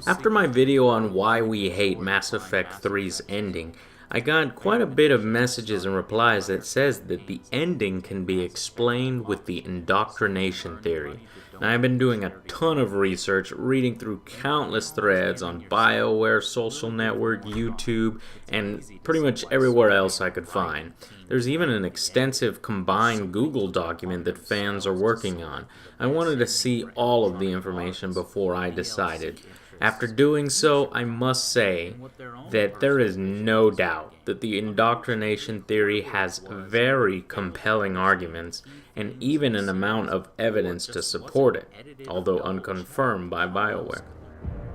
After my video on why we hate Mass Effect 3's ending, I got quite a bit of messages and replies that says that the ending can be explained with the indoctrination theory. Now, I've been doing a ton of research, reading through countless threads on BioWare, social network, YouTube, and pretty much everywhere else I could find. There's even an extensive combined Google document that fans are working on. I wanted to see all of the information before I decided. After doing so, I must say that there is no doubt that the indoctrination theory has very compelling arguments and even an amount of evidence to support it, although unconfirmed by BioWare.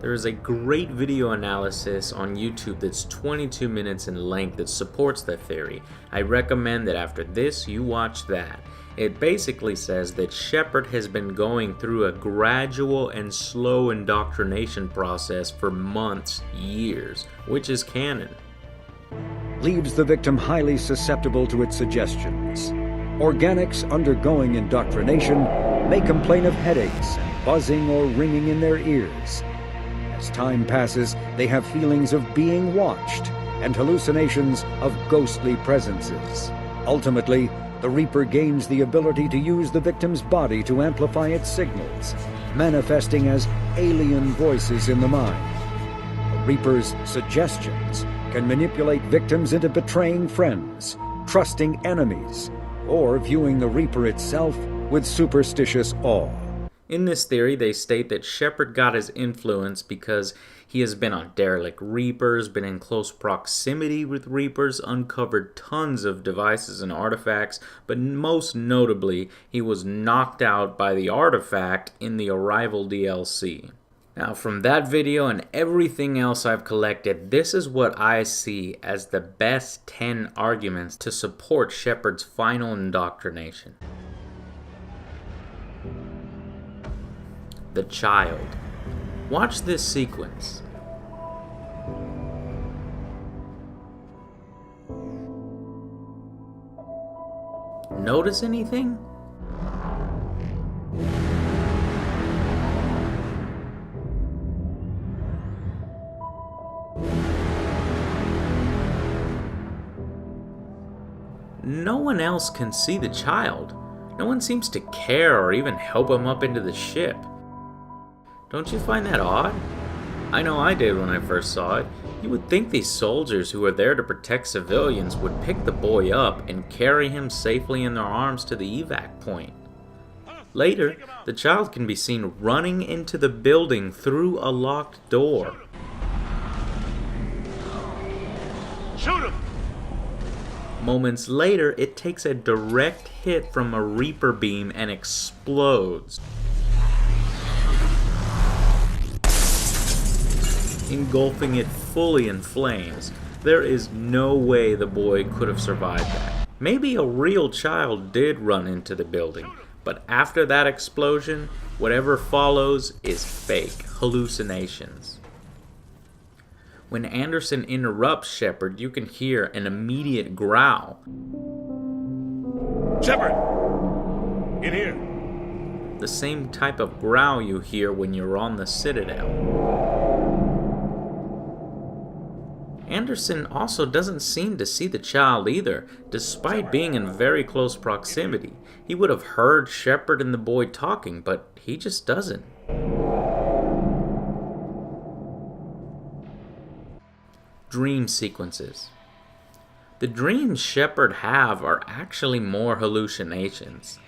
There is a great video analysis on YouTube that's 22 minutes in length that supports the theory. I recommend that after this you watch that. It basically says that Shepard has been going through a gradual and slow indoctrination process for months, years, which is canon. Leaves the victim highly susceptible to its suggestions. Organics undergoing indoctrination may complain of headaches and buzzing or ringing in their ears. As time passes, they have feelings of being watched and hallucinations of ghostly presences. Ultimately, the Reaper gains the ability to use the victim's body to amplify its signals, manifesting as alien voices in the mind. The Reaper's suggestions can manipulate victims into betraying friends, trusting enemies, or viewing the Reaper itself with superstitious awe. In this theory, they state that Shepard got his influence because he has been on derelict Reapers, been in close proximity with Reapers, uncovered tons of devices and artifacts, but most notably, he was knocked out by the artifact in the Arrival DLC. Now, from that video and everything else I've collected, this is what I see as the best 10 arguments to support Shepard's final indoctrination. The child. Watch this sequence. Notice anything? No one else can see the child. No one seems to care or even help him up into the ship. Don't you find that odd? I know I did when I first saw it. You would think these soldiers who are there to protect civilians would pick the boy up and carry him safely in their arms to the evac point. Later, the child can be seen running into the building through a locked door. Shoot him! Moments later, it takes a direct hit from a Reaper beam and explodes, engulfing it fully in flames. There is no way the boy could have survived that. Maybe a real child did run into the building, but after that explosion, whatever follows is fake, hallucinations. When Anderson interrupts Shepard, you can hear an immediate growl. Shepard! In here! The same type of growl you hear when you're on the Citadel. Anderson also doesn't seem to see the child either, despite being in very close proximity. He would have heard Shepard and the boy talking, but he just doesn't. Dream sequences. The dreams Shepard have are actually more hallucinations.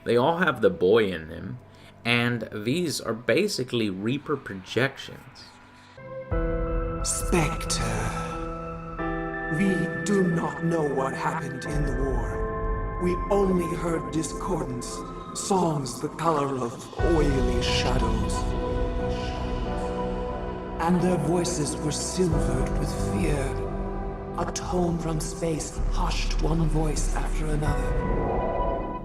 They all have the boy in them, and these are basically Reaper projections. Spectre. We do not know what happened in the war. We only heard discordance, songs the color of oily shadows. And their voices were silvered with fear. A tone from space hushed one voice after another.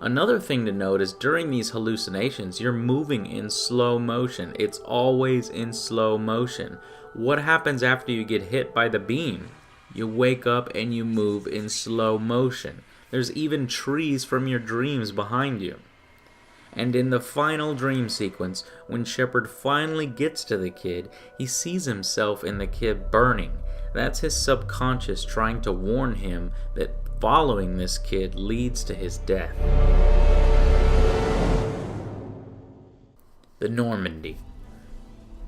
Another thing to note is during these hallucinations, you're moving in slow motion. It's always in slow motion. What happens after you get hit by the beam? You wake up and you move in slow motion. There's even trees from your dreams behind you. And in the final dream sequence, when Shepard finally gets to the kid, he sees himself in the kid burning. That's his subconscious trying to warn him that following this kid leads to his death. The Normandy.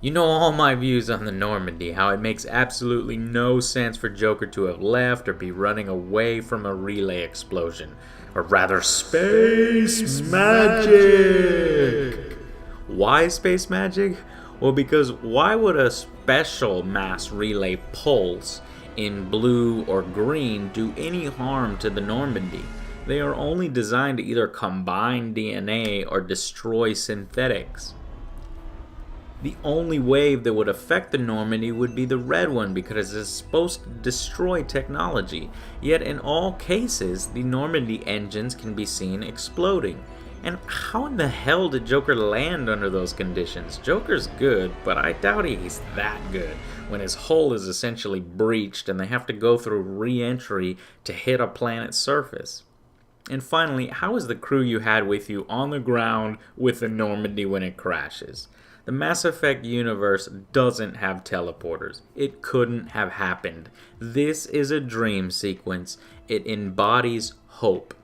You know all my views on the Normandy, how it makes absolutely no sense for Joker to have left or be running away from a relay explosion. Or rather, space magic! Why space magic? Well, because why would a special mass relay pulse in blue or green do any harm to the Normandy? They are only designed to either combine DNA or destroy synthetics. The only wave that would affect the Normandy would be the red one because it's supposed to destroy technology. Yet in all cases, the Normandy engines can be seen exploding. And how in the hell did Joker land under those conditions? Joker's good, but I doubt he's that good when his hull is essentially breached and they have to go through re-entry to hit a planet's surface. And finally, how is the crew you had with you on the ground with the Normandy when it crashes? The Mass Effect universe doesn't have teleporters. It couldn't have happened. This is a dream sequence. It embodies hope,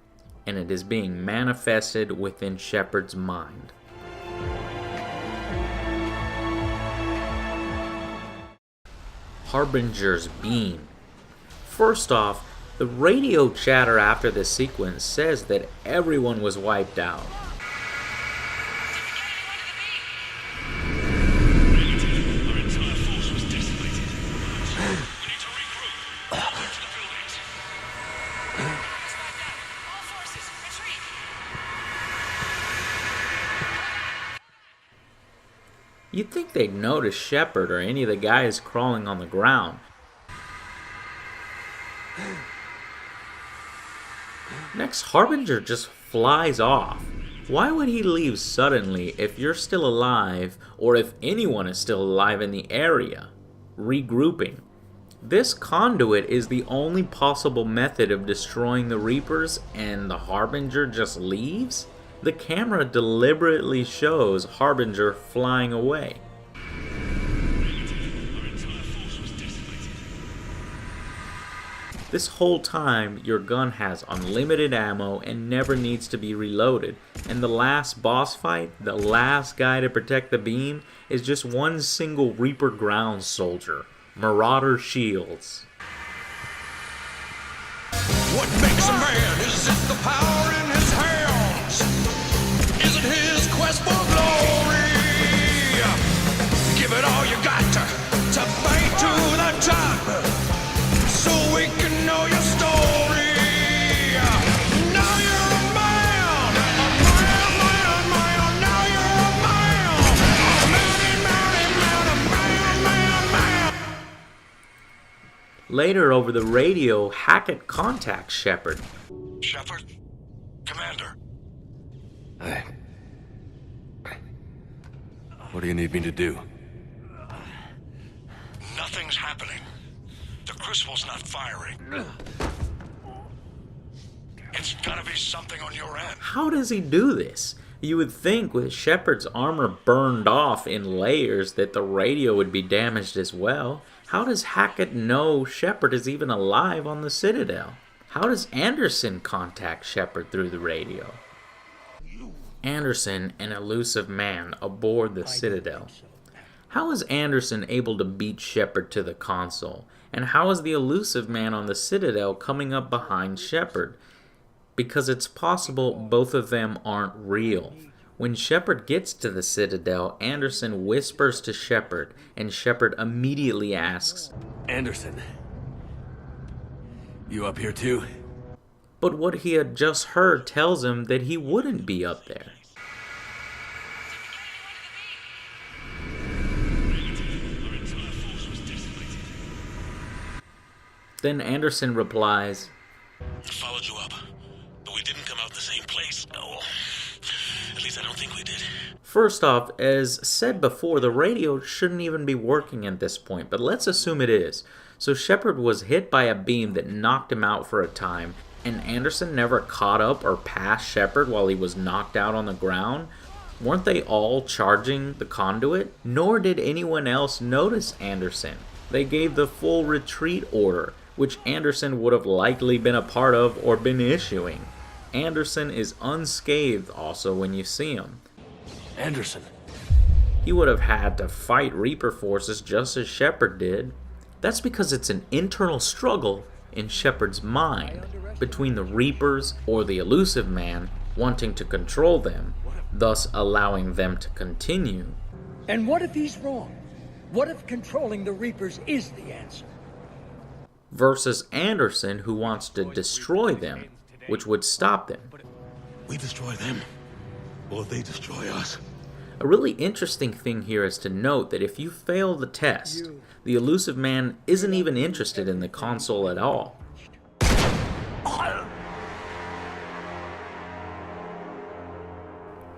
and it is being manifested within Shepard's mind. Harbinger's beam. First off, the radio chatter after this sequence says that everyone was wiped out. You'd think they'd notice Shepard or any of the guys crawling on the ground. Next, Harbinger just flies off. Why would he leave suddenly if you're still alive, or if anyone is still alive in the area? Regrouping. This conduit is the only possible method of destroying the Reapers, and the Harbinger just leaves? The camera deliberately shows Harbinger flying away. This whole time, your gun has unlimited ammo and never needs to be reloaded. And the last boss fight, the last guy to protect the beam, is just one single Reaper ground soldier, Marauder Shields. What makes a man? Is it the power in his hands? Is it his quest for glory? Give it all you got to fight to the top, so we can know your story. Now you're a man, now you're a man. Later, over the radio, Hackett contacts Shepard. Shepard, Commander. What do you need me to do? Nothing's happening. The crucible's not firing. It's gotta be something on your end. How does he do this? You would think with Shepard's armor burned off in layers that the radio would be damaged as well. How does Hackett know Shepard is even alive on the Citadel? How does Anderson contact Shepard through the radio? Anderson, an elusive man aboard the Citadel. How is Anderson able to beat Shepard to the console? And how is the elusive man on the Citadel coming up behind Shepard? Because it's possible both of them aren't real. When Shepard gets to the Citadel, Anderson whispers to Shepard, and Shepard immediately asks, Anderson, you up here too? but what he had just heard tells him that he wouldn't be up there. Then Anderson replies, Followed you up, but we didn't come out the same place. Oh, at least I don't think we did. First off, as said before, the radio shouldn't even be working at this point, but let's assume it is. So Shepard was hit by a beam that knocked him out for a time, And Anderson never caught up or passed Shepard while he was knocked out on the ground? Weren't they all charging the conduit? Nor did anyone else notice Anderson. They gave the full retreat order, which Anderson would have likely been a part of or been issuing. Anderson is unscathed also when you see him. Anderson. He would have had to fight Reaper forces just as Shepard did. That's because it's an internal struggle in Shepard's mind between the Reapers or the Elusive Man wanting to control them, thus allowing them to continue. And what if he's wrong? What if controlling the Reapers is the answer? Versus Anderson, who wants to destroy them, which would stop them. We destroy them, or they destroy us. A really interesting thing here is to note that if you fail the test, the Elusive Man isn't even interested in the console at all.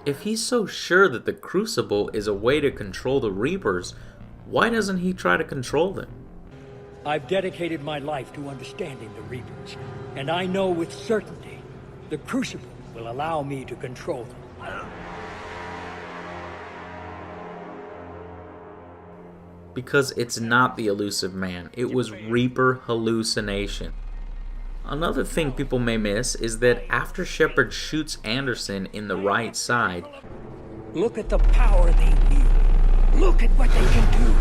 If he's so sure that the Crucible is a way to control the Reapers, why doesn't he try to control them? I've dedicated my life to understanding the Reapers, and I know with certainty the Crucible will allow me to control them. Because it's not the Elusive Man, it was Reaper hallucination. Another thing people may miss is that after Shepard shoots Anderson in the right side, look at the power they wield. Look at what they can do.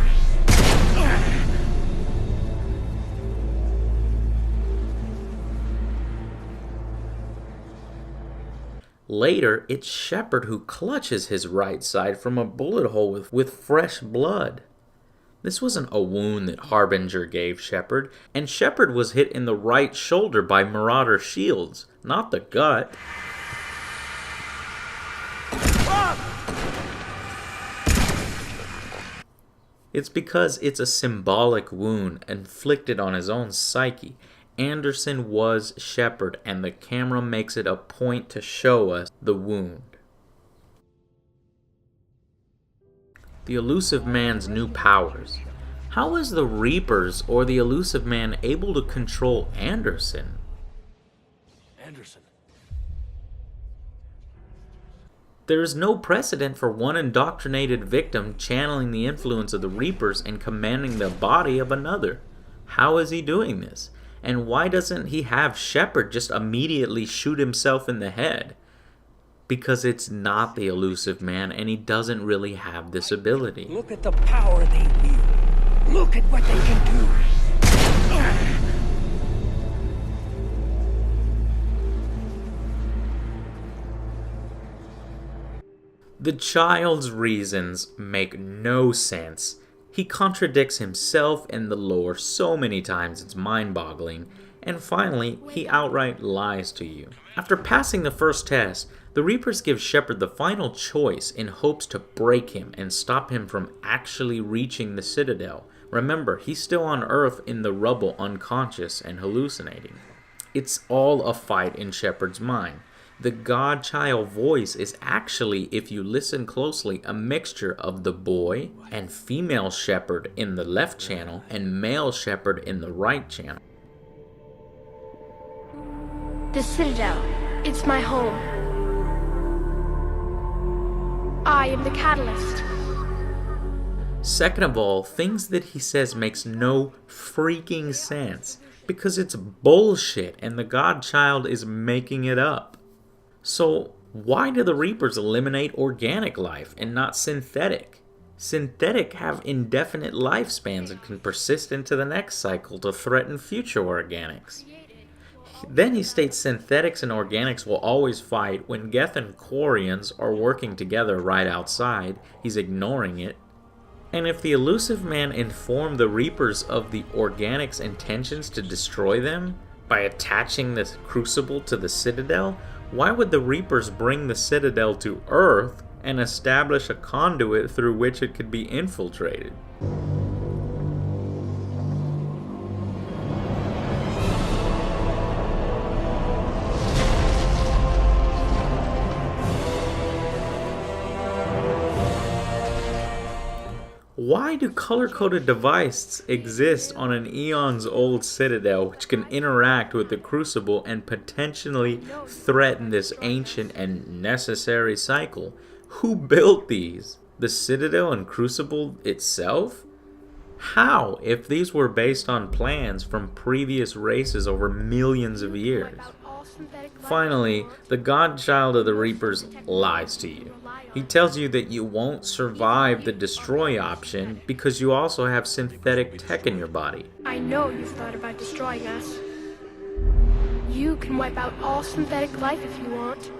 later it's Shepard who clutches his right side from a bullet hole with fresh blood. This wasn't a wound that Harbinger gave Shepard, and Shepard was hit in the right shoulder by Marauder shields, not the gut. It's because it's a symbolic wound inflicted on his own psyche. Anderson was Shepard, and the camera makes it a point to show us the wound. The Elusive Man's new powers. How is the Reapers or the Elusive Man able to control Anderson? Anderson. There is no precedent for one indoctrinated victim channeling the influence of the Reapers and commanding the body of another. How is he doing this? And why doesn't he have Shepard just immediately shoot himself in the head? Because it's not the Elusive Man, and he doesn't really have this ability. Look at the power they wield. Look at what they can do. The child's reasons make no sense. He contradicts himself and the lore so many times it's mind-boggling. And finally, he outright lies to you. After passing the first test, the Reapers give Shepard the final choice in hopes to break him and stop him from actually reaching the Citadel. Remember, he's still on Earth in the rubble, unconscious and hallucinating. It's all a fight in Shepard's mind. The Godchild voice is actually, if you listen closely, a mixture of the boy and female Shepard in the left channel and male Shepard in the right channel. The Citadel. It's my home. I am the catalyst. Second of all, things that he says makes no freaking sense because it's bullshit and the Godchild is making it up. So why do the Reapers eliminate organic life and not synthetic? Synthetic have indefinite lifespans and can persist into the next cycle to threaten future organics. Then he states synthetics and organics will always fight when Geth and Quarians are working together right outside. He's ignoring it. And if the Elusive Man informed the Reapers of the organics' intentions to destroy them by attaching the Crucible to the Citadel, why would the Reapers bring the Citadel to Earth and establish a conduit through which it could be infiltrated? Why do color-coded devices exist on an eons-old Citadel which can interact with the Crucible and potentially threaten this ancient and necessary cycle? Who built these? The Citadel and Crucible itself? How, if these were based on plans from previous races over millions of years? Finally, the godchild of the Reapers lies to you. He tells you that you won't survive the destroy option because you also have synthetic tech in your body. I know you've thought about destroying us. You can wipe out all synthetic life if you want.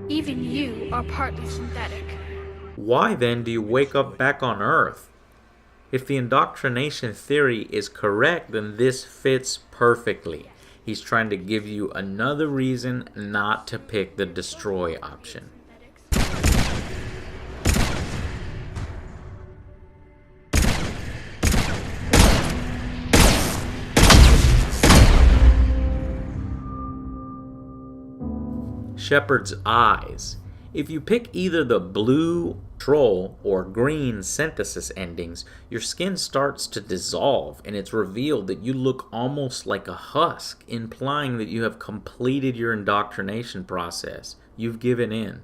Even you are partly synthetic. Why then do you wake up back on Earth? If the indoctrination theory is correct, then this fits perfectly. He's trying to give you another reason not to pick the destroy option. Shepard's eyes. If you pick either the blue troll or green synthesis endings, your skin starts to dissolve and it's revealed that you look almost like a husk, implying that you have completed your indoctrination process. You've given in.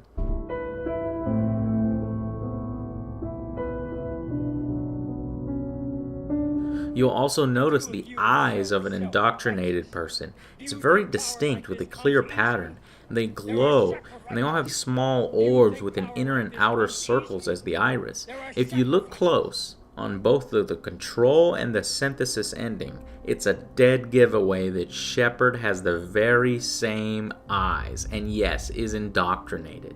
You'll also notice the eyes of an indoctrinated person. It's very distinct with a clear pattern. They glow, and they all have small orbs with an inner and outer circles as the iris. If you look close on both the control and the synthesis ending, it's a dead giveaway that Shepard has the very same eyes, and yes, is indoctrinated.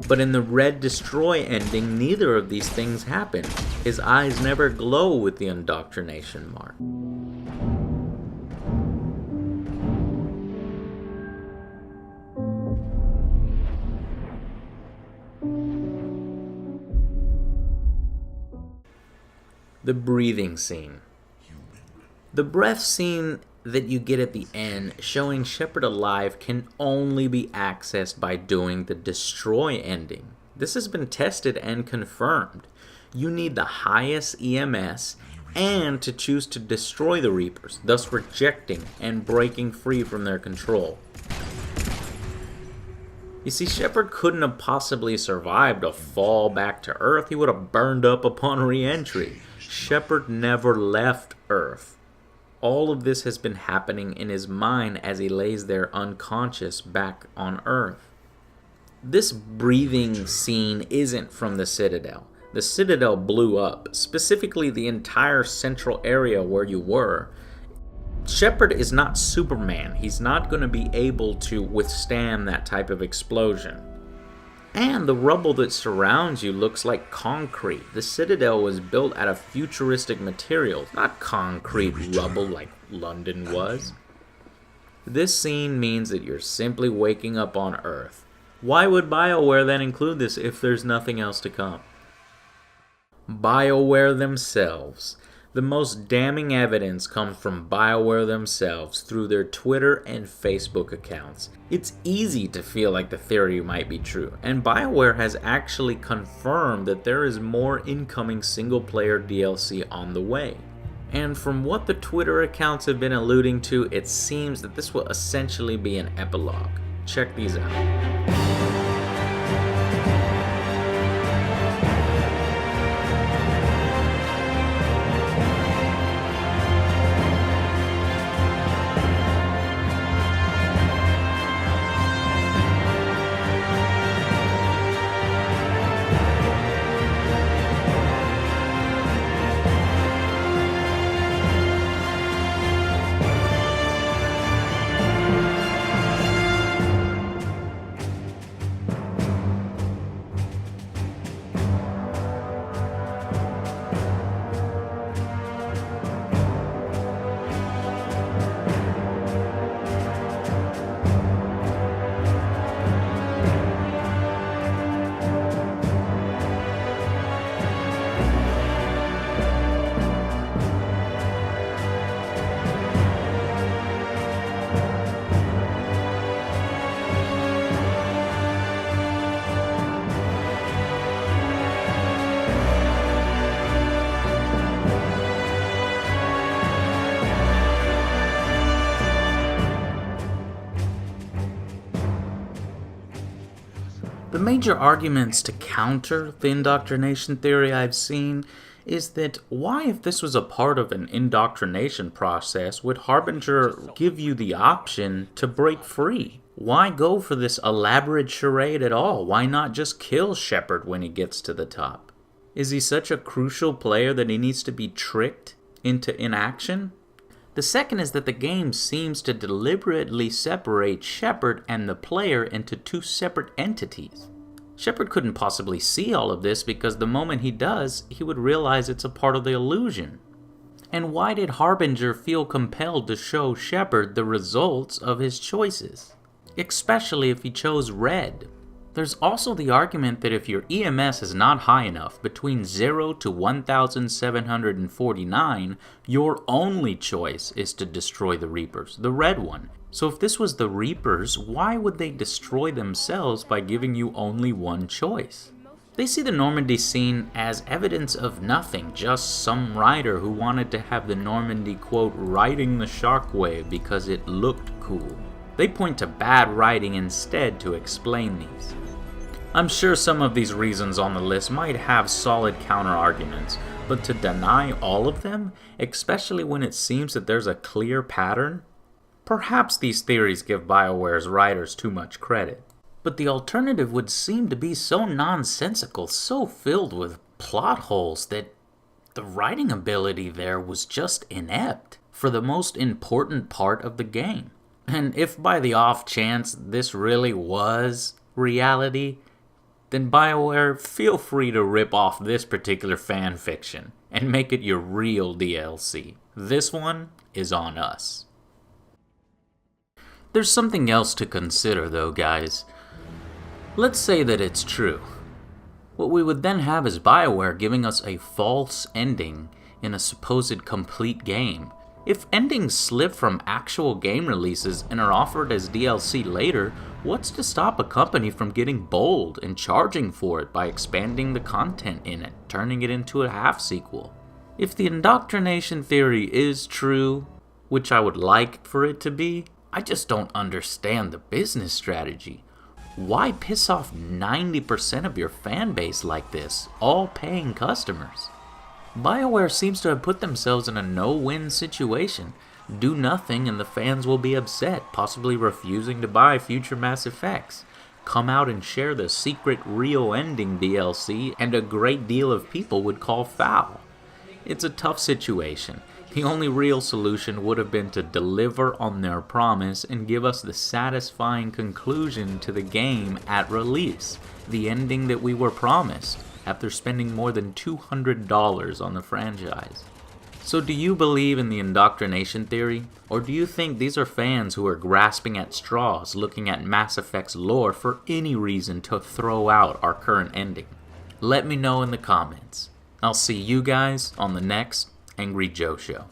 But in the red destroy ending, neither of these things happen. His eyes never glow with the indoctrination mark. The breathing scene. The breath scene that you get at the end, showing Shepard alive, can only be accessed by doing the destroy ending. This has been tested and confirmed. You need the highest EMS and to choose to destroy the Reapers, thus rejecting and breaking free from their control. You see, Shepard couldn't have possibly survived a fall back to Earth. He would have burned up upon re-entry. Shepard never left Earth. All of this has been happening in his mind as he lays there unconscious back on Earth. This breathing scene isn't from the Citadel. The Citadel blew up, specifically the entire central area where you were. Shepard is not Superman. He's not going to be able to withstand that type of explosion. And the rubble that surrounds you looks like concrete. The Citadel was built out of futuristic materials, not concrete rubble like London was. This scene means that you're simply waking up on Earth. Why would BioWare then include this if there's nothing else to come? BioWare themselves. The most damning evidence comes from BioWare themselves through their Twitter and Facebook accounts. It's easy to feel like the theory might be true, and BioWare has actually confirmed that there is more incoming single-player DLC on the way. And from what the Twitter accounts have been alluding to, it seems that this will essentially be an epilogue. Check these out. The major arguments to counter the indoctrination theory I've seen is that why, if this was a part of an indoctrination process, would Harbinger give you the option to break free? Why go for this elaborate charade at all? Why not just kill Shepard when he gets to the top? Is he such a crucial player that he needs to be tricked into inaction? The second is that the game seems to deliberately separate Shepard and the player into two separate entities. Shepard couldn't possibly see all of this because the moment he does, he would realize it's a part of the illusion. And why did Harbinger feel compelled to show Shepard the results of his choices? Especially if he chose red. There's also the argument that if your EMS is not high enough, between 0 to 1749, your only choice is to destroy the Reapers, the red one. So if this was the Reapers, why would they destroy themselves by giving you only one choice? They see the Normandy scene as evidence of nothing, just some writer who wanted to have the Normandy, quote, riding the shockwave because it looked cool. They point to bad writing instead to explain these. I'm sure some of these reasons on the list might have solid counter-arguments, but to deny all of them, especially when it seems that there's a clear pattern? Perhaps these theories give BioWare's writers too much credit. But the alternative would seem to be so nonsensical, so filled with plot holes, that the writing ability there was just inept for the most important part of the game. And if by the off chance this really was reality, then BioWare, feel free to rip off this particular fan fiction and make it your real DLC. This one is on us. There's something else to consider though, guys. Let's say that it's true. What we would then have is BioWare giving us a false ending in a supposed complete game. If endings slip from actual game releases and are offered as DLC later, what's to stop a company from getting bold and charging for it by expanding the content in it, turning it into a half-sequel? If the indoctrination theory is true, which I would like for it to be, I just don't understand the business strategy. Why piss off 90% of your fan base like this, all paying customers? BioWare seems to have put themselves in a no-win situation. Do nothing and the fans will be upset, possibly refusing to buy future Mass Effects. Come out and share the secret real ending DLC, and a great deal of people would call foul. It's a tough situation. The only real solution would have been to deliver on their promise and give us the satisfying conclusion to the game at release, the ending that we were promised, after spending more than $200 on the franchise. So do you believe in the indoctrination theory? Or do you think these are fans who are grasping at straws, looking at Mass Effect's lore for any reason to throw out our current ending? Let me know in the comments. I'll see you guys on the next Angry Joe Show.